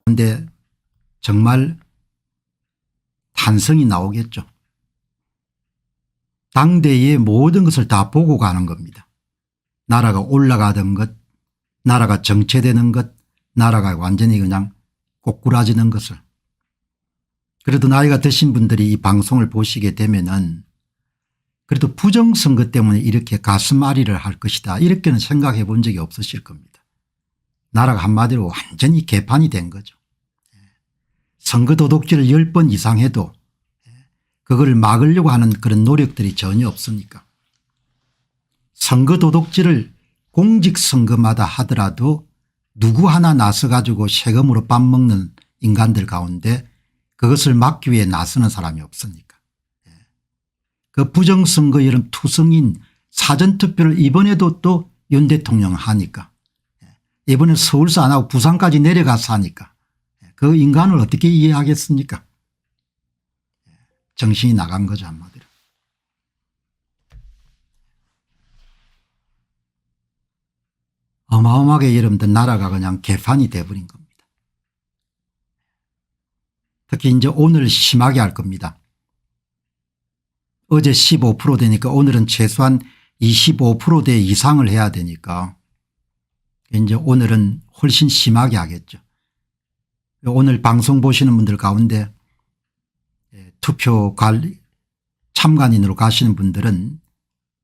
그런데 정말 탄성이 나오겠죠. 당대의 모든 것을 다 보고 가는 겁니다. 나라가 올라가던 것, 나라가 정체되는 것, 나라가 완전히 그냥 꼬꾸라지는 것을. 그래도 나이가 드신 분들이 이 방송을 보시게 되면은 그래도 부정선거 때문에 이렇게 가슴앓이를 할 것이다 이렇게는 생각해 본 적이 없으실 겁니다. 나라가 한마디로 완전히 개판이 된 거죠. 선거 도둑질을 10번 이상 해도 그걸 막으려고 하는 그런 노력들이 전혀 없으니까. 선거 도둑질을 공직선거마다 하더라도 누구 하나 나서 가지고 세금으로 밥 먹는 인간들 가운데 그것을 막기 위해 나서는 사람이 없으니까. 그 부정선거 이런 투성인 사전투표를 이번에도 또 윤 대통령 하니까 이번에 서울서 안 하고 부산까지 내려가서 하니까 그 인간을 어떻게 이해하겠습니까? 정신이 나간 거죠 한마디로. 어마어마하게 여러분들 나라가 그냥 개판이 돼버린 겁니다. 특히 이제 오늘 심하게 할 겁니다. 어제 15% 되니까 오늘은 최소한 25%대 이상을 해야 되니까 이제 오늘은 훨씬 심하게 하겠죠. 오늘 방송 보시는 분들 가운데 투표 관리 참관인으로 가시는 분들은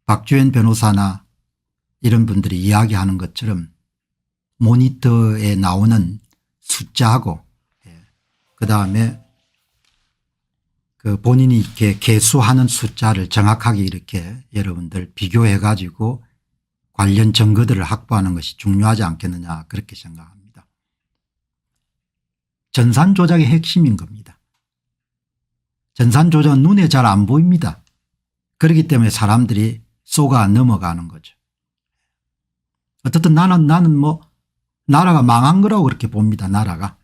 박주현 변호사나 이런 분들이 이야기하는 것처럼 모니터에 나오는 숫자하고 그다음에 그 본인이 이렇게 개수하는 숫자를 정확하게 이렇게 여러분들 비교해 가지고 관련 증거들을 확보하는 것이 중요하지 않겠느냐 그렇게 생각합니다. 전산 조작의 핵심인 겁니다. 전산 조작은 눈에 잘 안 보입니다. 그렇기 때문에 사람들이 속아 넘어가는 거죠. 어쨌든 나는 뭐 나라가 망한 거라고 그렇게 봅니다. 나라가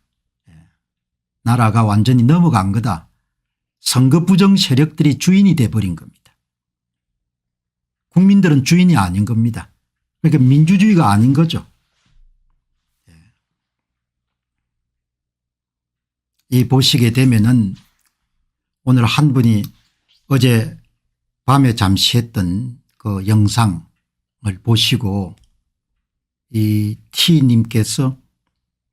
완전히 넘어간 거다. 선거 부정 세력들이 주인이 돼버린 겁니다. 국민들은 주인이 아닌 겁니다. 그러니까 민주주의가 아닌 거죠. 이 보시게 되면은 오늘 한 분이 어제 밤에 잠시 했던 그 영상을 보시고 이 T님께서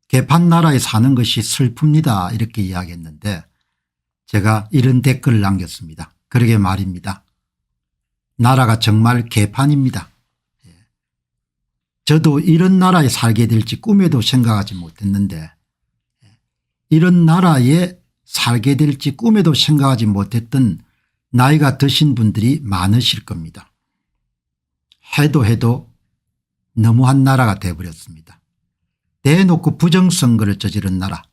개판 나라에 사는 것이 슬픕니다 이렇게 이야기했는데 제가 이런 댓글을 남겼습니다. 그러게 말입니다. 나라가 정말 개판입니다. 저도 이런 나라에 살게 될지 꿈에도 생각하지 못했는데 이런 나라에 살게 될지 꿈에도 생각하지 못했던 나이가 드신 분들이 많으실 겁니다. 해도 너무한 나라가 되어버렸습니다. 대놓고 부정선거를 저지른 나라,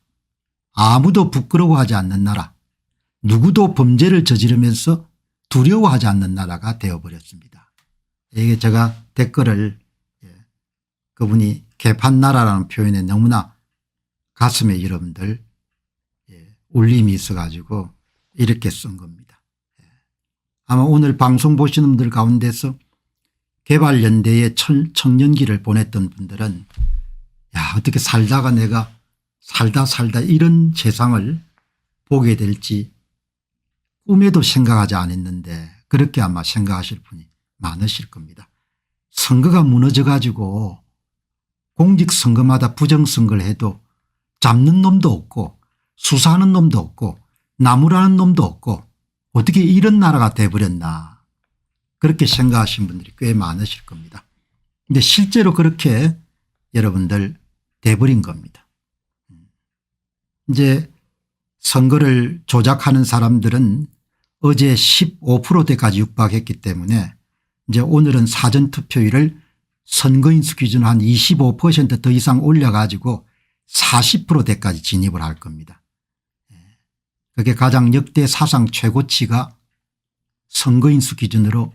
아무도 부끄러워하지 않는 나라, 누구도 범죄를 저지르면서 두려워하지 않는 나라가 되어버렸습니다. 이게 제가 댓글을 그분이 개판 나라라는 표현에 너무나 가슴에 여러분들 울림이 있어 가지고 이렇게 쓴 겁니다. 아마 오늘 방송 보시는 분들 가운데서 개발연대에 청년기를 보냈던 분들은 야 어떻게 살다가 내가 살다 이런 세상을 보게 될지 꿈에도 생각하지 않았는데 그렇게 아마 생각하실 분이 많으실 겁니다. 선거가 무너져 가지고 공직선거마다 부정선거를 해도 잡는 놈도 없고 수사하는 놈도 없고 나무라는 놈도 없고 어떻게 이런 나라가 돼버렸나 그렇게 생각하시는 분들이 꽤 많으실 겁니다. 그런데 실제로 그렇게 여러분들 돼버린 겁니다. 이제 선거를 조작하는 사람들은 어제 15%대까지 육박했기 때문에 이제 오늘은 사전투표율을 선거인수 기준으로 한 25% 더 이상 올려가지고 40%대까지 진입을 할 겁니다. 그게 가장 역대 사상 최고치가 선거인수 기준으로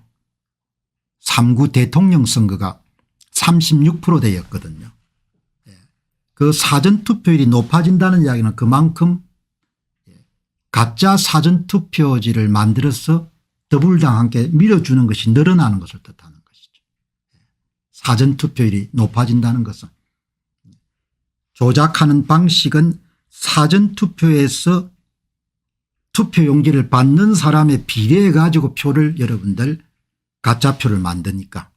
3구 대통령 선거가 36%대였거든요. 그 사전투표율이 높아진다는 이야기는 그만큼 가짜 사전투표지를 만들어서 더불어당 함께 밀어주는 것이 늘어나는 것을 뜻하는 것이죠. 사전투표율이 높아진다는 것은 조작하는 방식은 사전투표에서 투표용지를 받는 사람에 비례해 가지고 표를 여러분들 가짜표를 만드니까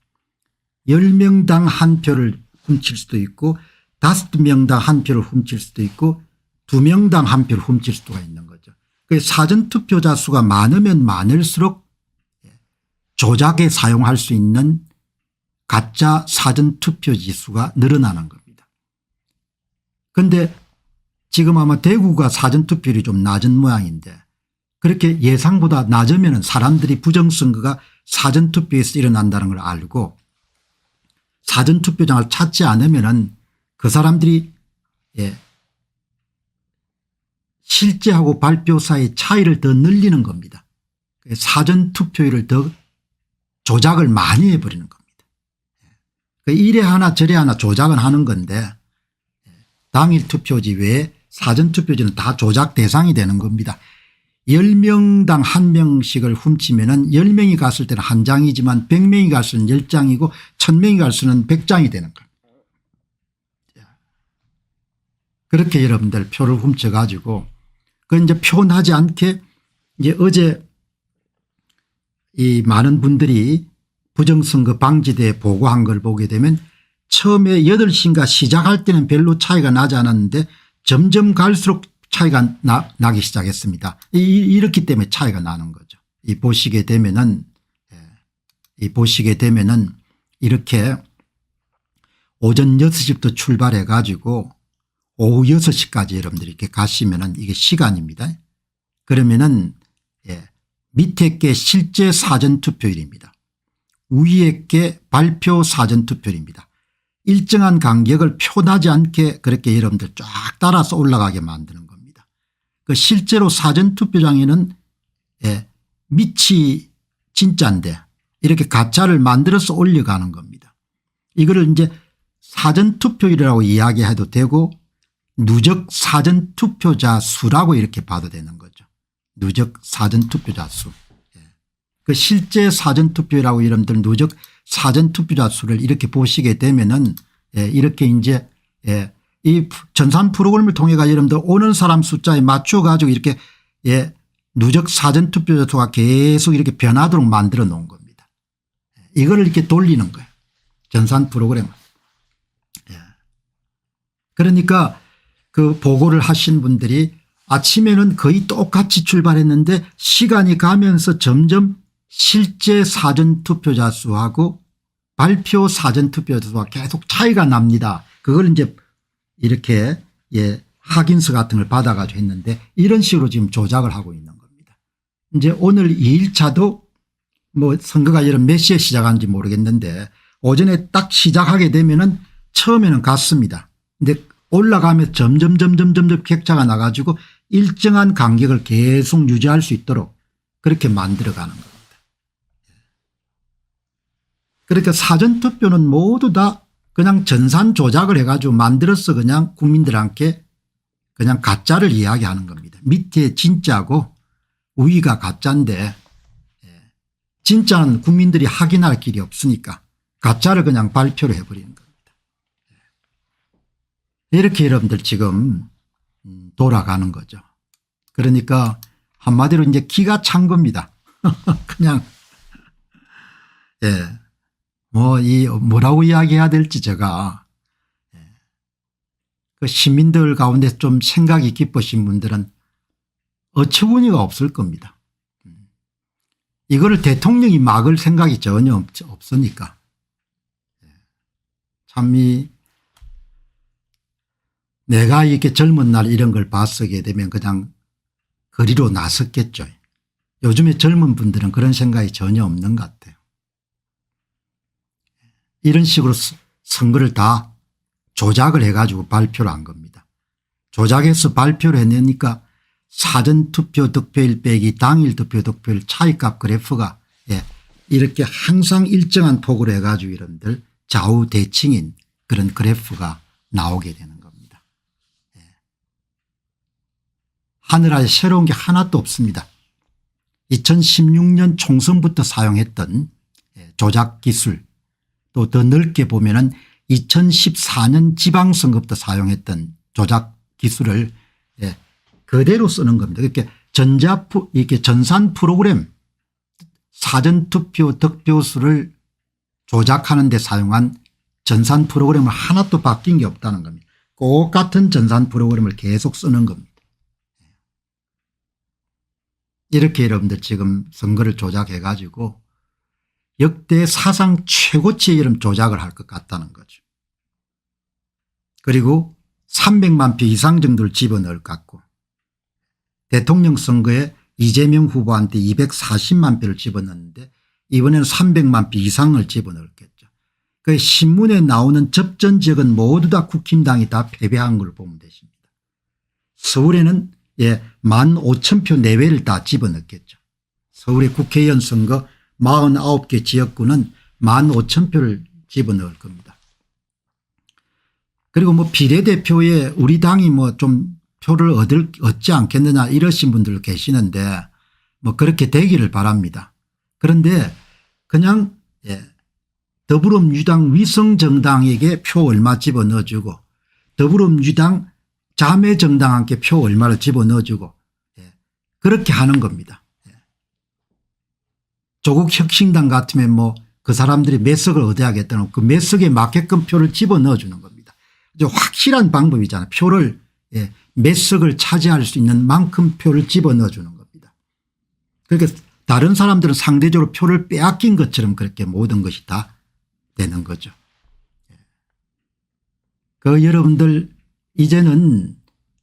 10명당 한 표를 훔칠 수도 있고 5명당 한 표를 훔칠 수도 있고 2명당 한 표를 훔칠 수가 있는 거죠. 사전투표자 수가 많으면 많을수록 조작에 사용할 수 있는 가짜 사전투표지 수가 늘어나는 겁니다. 그런데 지금 아마 대구가 사전투표율이 좀 낮은 모양인데 그렇게 예상보다 낮으면 사람들이 부정선거가 사전투표에서 일어난다는 걸 알고 사전투표장을 찾지 않으면 그 사람들이 실제하고 발표 사이의 차이를 더 늘리는 겁니다. 사전투표율을 더 조작을 많이 해버리는 겁니다. 이래 하나 저래 하나 조작은 하는 건데 당일 투표지 외에 사전투표지는 다 조작 대상이 되는 겁니다. 10명당 1명씩을 훔치면 10명이 갔을 때는 1장이지만 100명이 갔을 때는 10장이고 1000명이 갔을 때는 100장이 되는 겁니다. 그렇게 여러분들 표를 훔쳐 가지고 그 이제 표현하지 않게 이제 어제 이 많은 분들이 부정선거 방지대에 보고한 걸 보게 되면 처음에 8시인가 시작할 때는 별로 차이가 나지 않았는데 점점 갈수록 차이가 나기 시작했습니다. 이렇기 때문에 차이가 나는 거죠. 보시게 되면은 이렇게 오전 6시부터 출발해 가지고 오후 6시까지 여러분들이 이렇게 가시면은 이게 시간입니다. 그러면은 밑에 게 실제 사전투표율입니다. 위에 게 발표 사전투표율입니다. 일정한 간격을 표나지 않게 그렇게 여러분들 쫙 따라서 올라가게 만드는 겁니다. 그 실제로 사전투표장에는 밑이 진짜인데 이렇게 가짜를 만들어서 올려가는 겁니다. 이거를 이제 사전투표율이라고 이야기해도 되고 누적 사전투표자 수라고 이렇게 봐도 되는 거죠. 누적 사전투표자 수. 그 실제 사전투표라고 여러분들 누적 사전투표자 수를 이렇게 보시게 되면은 이렇게 이제 이 전산 프로그램을 통해 가 여러분들 오는 사람 숫자에 맞춰 가지고 이렇게 누적 사전투표자 수가 계속 이렇게 변하도록 만들어 놓은 겁니다. 이거를 이렇게 돌리는 거예요. 전산 프로그램. 그러니까 그 보고를 하신 분들이 아침에는 거의 똑같이 출발했는데 시간이 가면서 점점 실제 사전투표자 수하고 발표 사전투표자 수가 계속 차이가 납니다. 그걸 이제 이렇게 확인서 같은 걸 받아가지고 했는데 이런 식으로 지금 조작을 하고 있는 겁니다. 이제 오늘 2일차도 뭐 선거가 여러분 몇 시에 시작하는지 모르겠는데 오전에 딱 시작하게 되면은 처음에는 같습니다. 근데 올라가면 점점 격차가 나가지고 일정한 간격을 계속 유지할 수 있도록 그렇게 만들어가는 겁니다. 그러니까 사전투표는 모두 다 그냥 전산 조작을 해가지고 만들어서 그냥 국민들한테 그냥 가짜를 이야기하는 겁니다. 밑에 진짜고 위가 가짜인데 진짜는 국민들이 확인할 길이 없으니까 가짜를 그냥 발표를 해버리는 겁니다. 이렇게 여러분들 지금 돌아가는 거죠. 그러니까 한마디로 이제 기가 찬 겁니다. 그냥 뭐라고 이야기해야 될지 제가 그 시민들 가운데 좀 생각이 깊으신 분들은 어처구니가 없을 겁니다. 이거를 대통령이 막을 생각이 전혀 없으니까 참 내가 이렇게 젊은 날 이런 걸 봤게 되면 그냥 거리로 나섰겠죠. 요즘에 젊은 분들은 그런 생각이 전혀 없는 것 같아요. 이런 식으로 선거를 다 조작을 해가지고 발표를 한 겁니다. 조작해서 발표를 해내니까 사전투표 득표율 빼기 당일 투표 득표율 차이값 그래프가 이렇게 항상 일정한 폭으로 해가지고 여러분들 좌우 대칭인 그런 그래프가 나오게 되는 겁니다. 하늘아래 새로운 게 하나도 없습니다. 2016년 총선부터 사용했던 조작 기술 또 더 넓게 보면은 2014년 지방선거부터 사용했던 조작 기술을 예, 그대로 쓰는 겁니다. 이렇게 이렇게 전산 프로그램 사전투표 득표수를 조작하는 데 사용한 전산 프로그램을 하나도 바뀐 게 없다는 겁니다. 똑같은 전산 프로그램을 계속 쓰는 겁니다. 이렇게 여러분들 지금 선거를 조작해 가지고 역대 사상 최고치의 이런 조작을 할 것 같다는 거죠. 그리고 300만 표 이상 정도를 집어넣을 것 같고 대통령 선거에 이재명 후보한테 240만 표를 집어넣는데 이번에는 300만 표 이상을 집어넣었겠죠. 그 신문에 나오는 접전 지역은 모두 다 국힘당이 다 패배한 걸 보면 되십니다. 서울에는 15,000표 내외를 다 집어넣겠죠. 서울의 국회의원 선거 49개 지역구는 15,000표를 집어넣을 겁니다. 그리고 뭐 비례대표에 우리 당이 뭐 좀 표를 얻지 않겠느냐 이러신 분들 계시는데 뭐 그렇게 되기를 바랍니다. 그런데 그냥 더불어민주당 위성정당에게 표 얼마 집어넣어주고 더불어민주당 자매정당한테 표 얼마를 집어넣어주고 그렇게 하는 겁니다. 조국 혁신당 같으면 뭐 그 사람들이 몇 석을 얻어야겠다는 그 몇 석에 맞게끔 표를 집어넣어주는 겁니다. 확실한 방법이잖아요. 표를 몇 석을 차지할 수 있는 만큼 표를 집어넣어주는 겁니다. 그러니까 다른 사람들은 상대적으로 표를 빼앗긴 것처럼 그렇게 모든 것이 다 되는 거죠. 그 여러분들 이제는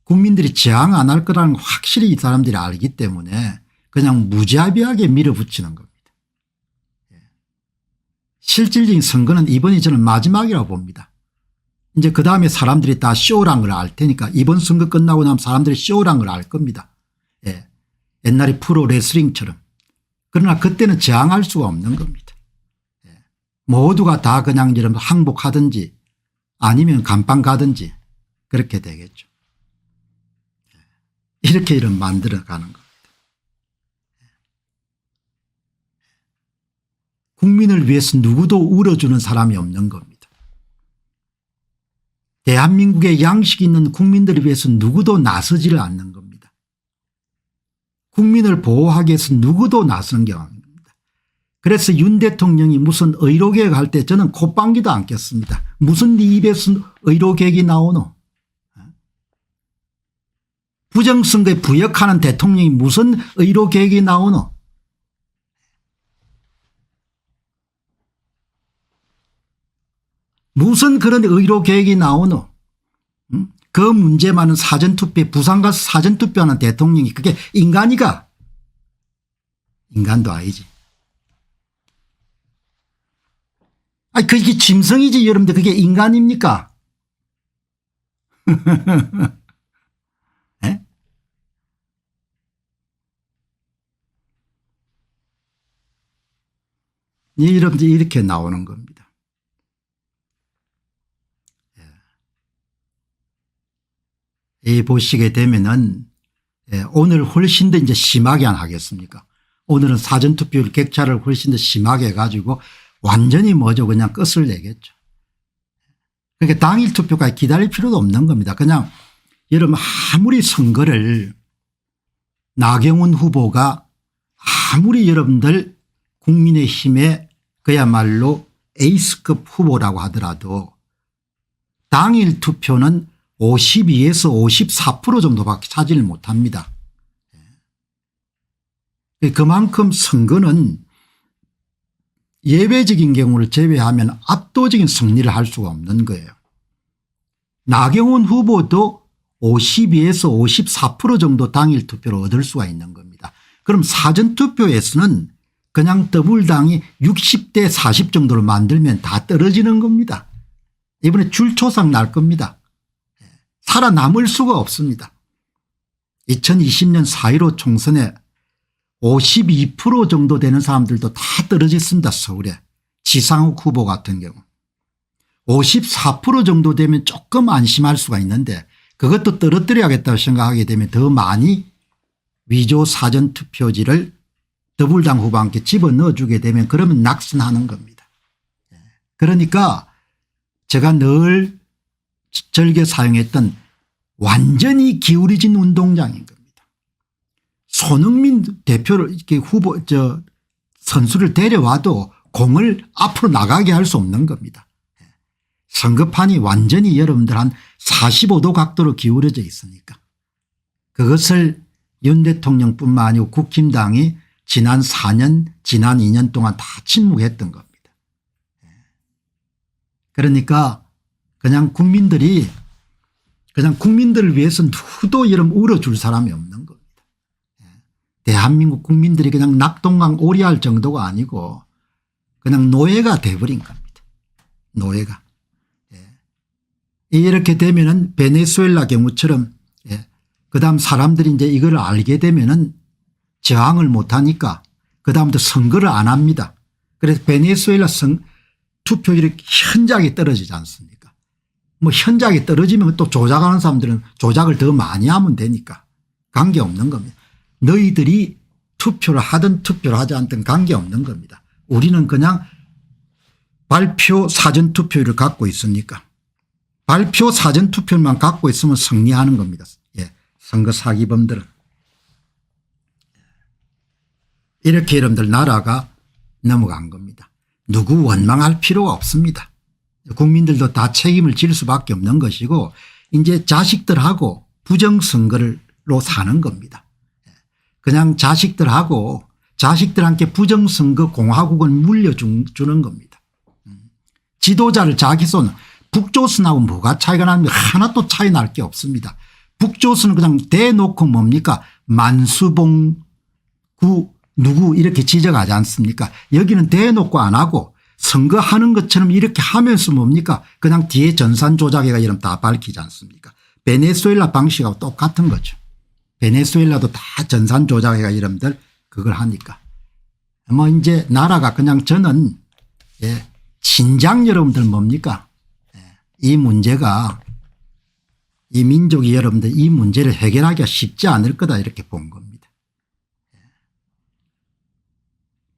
국민들이 저항 안 할 거라는 걸 확실히 이 사람들이 알기 때문에 그냥 무자비하게 밀어붙이는 겁니다. 실질적인 선거는 이번이 저는 마지막이라고 봅니다. 이제 그다음에 사람들이 다 쇼란 걸 알 테니까 이번 선거 끝나고 나면 사람들이 쇼란 걸 알 겁니다. 옛날에 프로 레슬링처럼. 그러나 그때는 저항할 수가 없는 겁니다. 모두가 다 그냥 이런 항복하든지 아니면 감방 가든지 그렇게 되겠죠. 이렇게 이런 만들어가는 겁니다. 국민을 위해서 누구도 울어주는 사람이 없는 겁니다. 대한민국의 양식이 있는 국민들을 위해서 누구도 나서지를 않는 겁니다. 국민을 보호하기 위해서 누구도 나서는 게 아닙니다. 그래서 윤 대통령이 무슨 의료개혁 할 때 저는 콧방귀도 안 꼈습니다. 무슨 네 입에서 의료개혁이 나오노. 부정선거에 부역하는 대통령이 무슨 의료개혁이 나오노. 무슨 그런 의료개혁이 나오노. 그 문제만은 사전투표 부산 가서 사전투표하는 대통령이 그게 인간이가. 인간도 아니지. 아니 그게 짐승이지 여러분들 그게 인간입니까? 네? 여러분들 이렇게 나오는 겁니다. 이 보시게 되면은 오늘 훨씬 더 이제 심하게 안 하겠습니까? 오늘은 사전투표 격차를 훨씬 더 심하게 해가지고 완전히 뭐죠 그냥 끝을 내겠죠. 그러니까 당일 투표까지 기다릴 필요도 없는 겁니다. 그냥 여러분 아무리 선거를 나경원 후보가 아무리 여러분들 국민의힘의 그야말로 에이스급 후보라고 하더라도 당일 투표는 52에서 54% 정도밖에 차지를 못합니다. 그만큼 선거는 예외적인 경우를 제외하면 압도적인 승리를 할 수가 없는 거예요. 나경원 후보도 52에서 54% 정도 당일 투표를 얻을 수가 있는 겁니다. 그럼 사전투표에서는 그냥 더불당이 60대 40 정도로 만들면 다 떨어지는 겁니다. 이번에 줄초상 날 겁니다. 살아남을 수가 없습니다. 2020년 4.15 총선에 52% 정도 되는 사람들도 다 떨어졌습니다. 서울에. 지상욱 후보 같은 경우. 54% 정도 되면 조금 안심할 수가 있는데 그것도 떨어뜨려야겠다고 생각하게 되면 더 많이 위조 사전투표지를 더불당 후보한테 집어넣어주게 되면 그러면 낙선하는 겁니다. 그러니까 제가 늘 즐겨 사용했던 완전히 기울어진 운동장인 겁니다. 손흥민 대표를 이렇게 선수를 데려와도 공을 앞으로 나가게 할 수 없는 겁니다. 선거판이 완전히 여러분들 한 45도 각도로 기울어져 있으니까 그것을 윤 대통령뿐만 아니고 국힘당이 지난 4년 지난 2년 동안 다 침묵했던 겁니다. 그러니까 그냥 국민들을 위해서 누구도 여러분 울어줄 사람이 없는 겁니다. 대한민국 국민들이 그냥 낙동강 오리할 정도가 아니고 그냥 노예가 돼버린 겁니다. 노예가. 이렇게 되면은 베네수엘라 경우처럼 그다음 사람들이 이제 이걸 알게 되면은 저항을 못하니까 그다음부터 선거를 안 합니다. 그래서 베네수엘라 투표율이 현저하게 떨어지지 않습니까? 뭐 현저하게 떨어지면 또 조작하는 사람들은 조작을 더 많이 하면 되니까 관계없는 겁니다. 너희들이 투표를 하든 투표를 하지 않든 관계없는 겁니다. 우리는 그냥 발표 사전투표율을 갖고 있으니까 발표 사전투표만 갖고 있으면 승리하는 겁니다. 선거 사기범들은. 이렇게 여러분들 나라가 넘어간 겁니다. 누구 원망할 필요가 없습니다. 국민들도 다 책임을 질 수밖에 없는 것이고 이제 자식들하고 부정선거로 사는 겁니다. 그냥 자식들한테 부정선거 공화국을 물려주는 겁니다. 지도자를 자기 손 북조선하고 뭐가 차이가 납니까? 하나도 차이 날 게 없습니다. 북조선은 그냥 대놓고 뭡니까? 만수봉 누구 이렇게 지적하지 않습니까? 여기는 대놓고 안 하고 선거하는 것처럼 이렇게 하면서 뭡니까? 그냥 뒤에 전산 조작해가 이름 다 밝히지 않습니까? 베네수엘라 방식하고 똑같은 거죠. 베네수엘라도 다 전산 조작해가 이름들 그걸 하니까. 뭐 이제 나라가 그냥 저는 진작 여러분들 뭡니까? 이 문제가 이 민족이 여러분들 이 문제를 해결하기가 쉽지 않을 거다 이렇게 본 겁니다.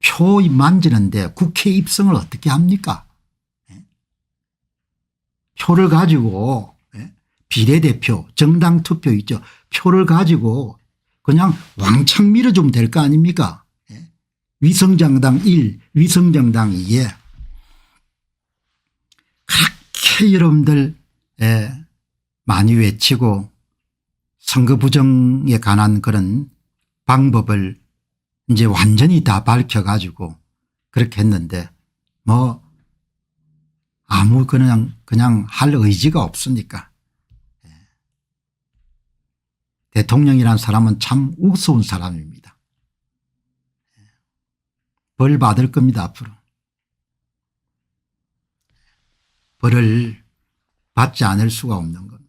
표 만지는데 국회 입성을 어떻게 합니까? 표를 가지고 비례대표 정당 투표 있죠. 표를 가지고 그냥 왕창 밀어주면 될 거 아닙니까? 위성정당 1 위성정당 2에 그렇게 여러분들 많이 외치고 선거 부정에 관한 그런 방법을 이제 완전히 다 밝혀가지고 그렇게 했는데 뭐 아무 그냥 할 의지가 없으니까. 대통령이라는 사람은 참 우스운 사람입니다. 벌 받을 겁니다 앞으로. 벌을 받지 않을 수가 없는 겁니다.